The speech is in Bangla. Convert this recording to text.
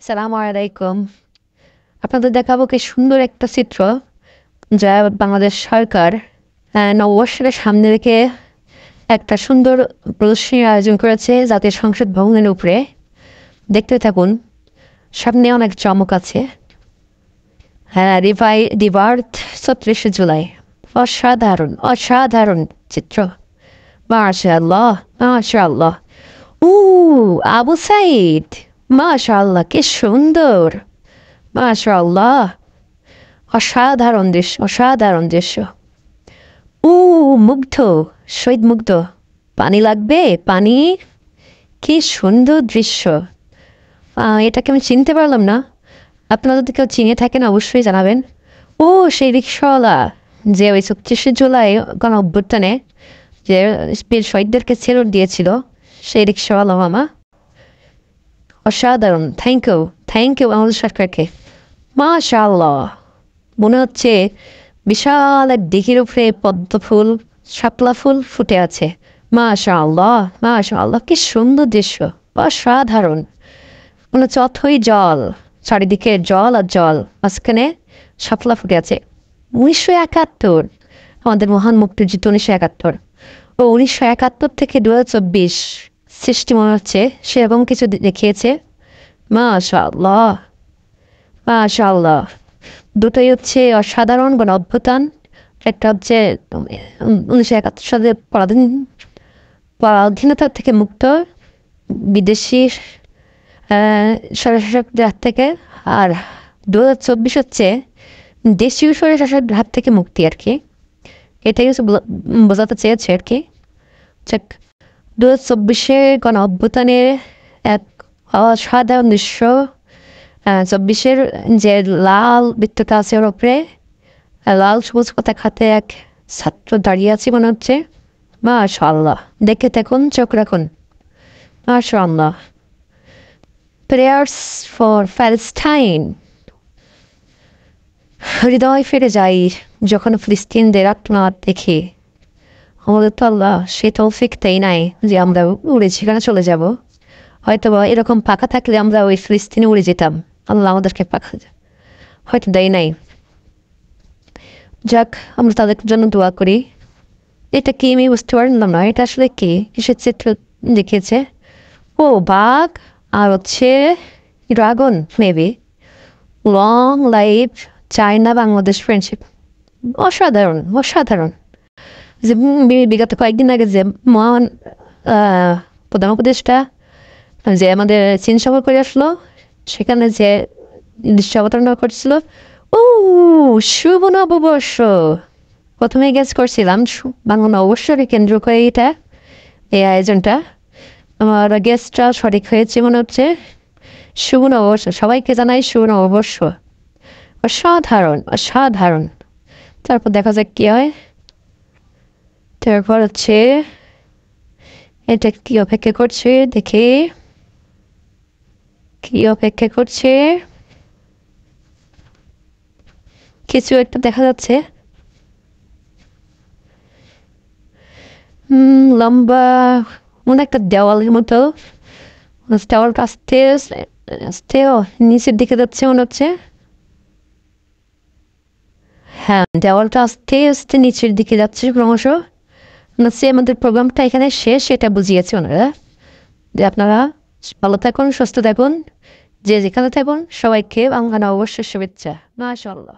সালামু আলাইকুম। আপনাদের দেখাবো কি সুন্দর একটা চিত্র, যা বাংলাদেশ সরকার নববর্ষের সামনে রেখে একটা সুন্দর প্রদর্শনীর আয়োজন করেছে জাতীয় সংসদ ভবনের উপরে। দেখতে থাকুন, সামনে অনেক চমক আছে। হ্যাঁ, রিভার্থ ৩৬ জুলাই। অসাধারণ অসাধারণ চিত্র। মাশাআল্লাহ মাশাআল্লাহ। উ আবু সাইদ, মাশাআল্লাহ, কি সুন্দর। মাশাআল্লাহ, অসাধারণ দৃশ্য, অসাধারণ দৃশ্য। উ মুগ্ধ, শহীদ মুগ্ধ। পানি লাগবে, পানি। কি সুন্দর দৃশ্য। এটাকে আমি চিনতে পারলাম না। আপনারা যদি কেউ চিনে থাকেন অবশ্যই জানাবেন। ও সেই রিক্সাওয়ালা, যে ওই ৩৬ জুলাই গণ অভ্যুত্থানে যে বীর শহীদদেরকে সেলুট দিয়েছিল, সেই রিক্সাওয়ালা মামা। অসাধারণ। থ্যাংক ইউ, থ্যাংক ইউ আমাদের সরকারকে। মাশাআল্লাহ, মনে হচ্ছে বিশাল এক দিঘির উপরে পদ্ম ফুল, শাপলা ফুল ফুটে আছে। মাশাআল্লাহ মাশাআল্লাহ, কি সুন্দর দৃশ্য। অসাধারণ। মনে হচ্ছে অথই জল, চারিদিকে জল আর জল, মাঝখানে শাপলা ফুটে আছে। ১৯৭১, আমাদের মহান মুক্তিযুদ্ধ ১৯৭১। ও ১৯৭১ থেকে ২০২৪ সৃষ্টি মনে হচ্ছে সেরকম কিছু দেখিয়েছে। মাশাআল্লাহ মাশাআল্লাহ। দুটোই হচ্ছে অসাধারণ গণ অভ্যুত্থান। একটা হচ্ছে ১৯৭১ সালে পরাধীনতা থেকে মুক্ত বিদেশি স্বৈরশাসকদের হাত থেকে, আর ২০২৪ হচ্ছে দেশীয় স্বৈরশাসকদের হাত থেকে মুক্তি আর কি। এটাই হচ্ছে বোঝাতে চেয়েছে আর কি। ২০২৪ গণ অভ্যুত্থানের এক অসাধারণ দৃশ্য। ২৪ যে লাল বৃত্তটা আছে ওর উপরে লাল সবুজ পতাকা হাতে এক ছাত্র দাঁড়িয়ে আছে মনে হচ্ছে। মাশাআল্লাহ, দেখে দেখুন, চোখ রাখুন। মাশাআল্লাহ। Prayers for Palestine. হৃদয় ফিরে যাই যখন ফিলিস্তিনদের আত্মনাদ দেখি। আমাদের তো আল্লাহ সে তৌফিক দেয় নাই যে আমরা উড়ে সেখানে চলে যাব। হয়তো এরকম পাখা থাকলে আমরা ওই ফিলিস্তিনে উড়ে যেতাম। আল্লাহ আমাদেরকে পাখা হয়তো দেয় নাই। যাক, আমরা তাদের জন্য দোয়া করি। এটা কি আমি বুঝতে পারলাম না, এটা আসলে কি, কিসের চিত্র দেখিয়েছে? ও বাঘ আর হচ্ছে dragon maybe. Long life China Bangladesh friendship. অসাধারণ অসাধারণ। যে বিগত কয়েকদিন আগে যে মহান প্রধান উপদেষ্টা যে আমাদের চীন সফর করে আসলো, সেখানে যে দৃশ্য অবতারণা করছিল। ও শুভ নববর্ষ। প্রথমে গেস করছিলাম বাংলা নববর্ষকে কেন্দ্র করে এটা, এই আয়োজনটা। আমার গেসটা সঠিক হয়েছে মনে হচ্ছে। শুভ নববর্ষ, সবাইকে জানাই শুভ নববর্ষ। অসাধারণ অসাধারণ। তারপর দেখা যাক কি হয়। তারপর হচ্ছে এটা কি অপেক্ষা করছে দেখি, কি অপেক্ষা করছে। কিছু একটা দেখা যাচ্ছে। লম্বা মনে একটা দেওয়ালের মতো। দেওয়ালটা আস্তে আস্তে নিচের দিকে যাচ্ছে মনে হচ্ছে। হ্যাঁ, দেওয়ালটা আস্তে আস্তে নিচের দিকে যাচ্ছে ক্রমশ। মনে হচ্ছে আমাদের প্রোগ্রামটা এখানে শেষ, এটা বুঝিয়েছে ওনারা। যে আপনারা ভালো থাকুন, সুস্থ থাকুন, যে যেখানে থাকুন, সবাইকে বাংলা নববর্ষের শুভেচ্ছা। মাশাআল্লাহ।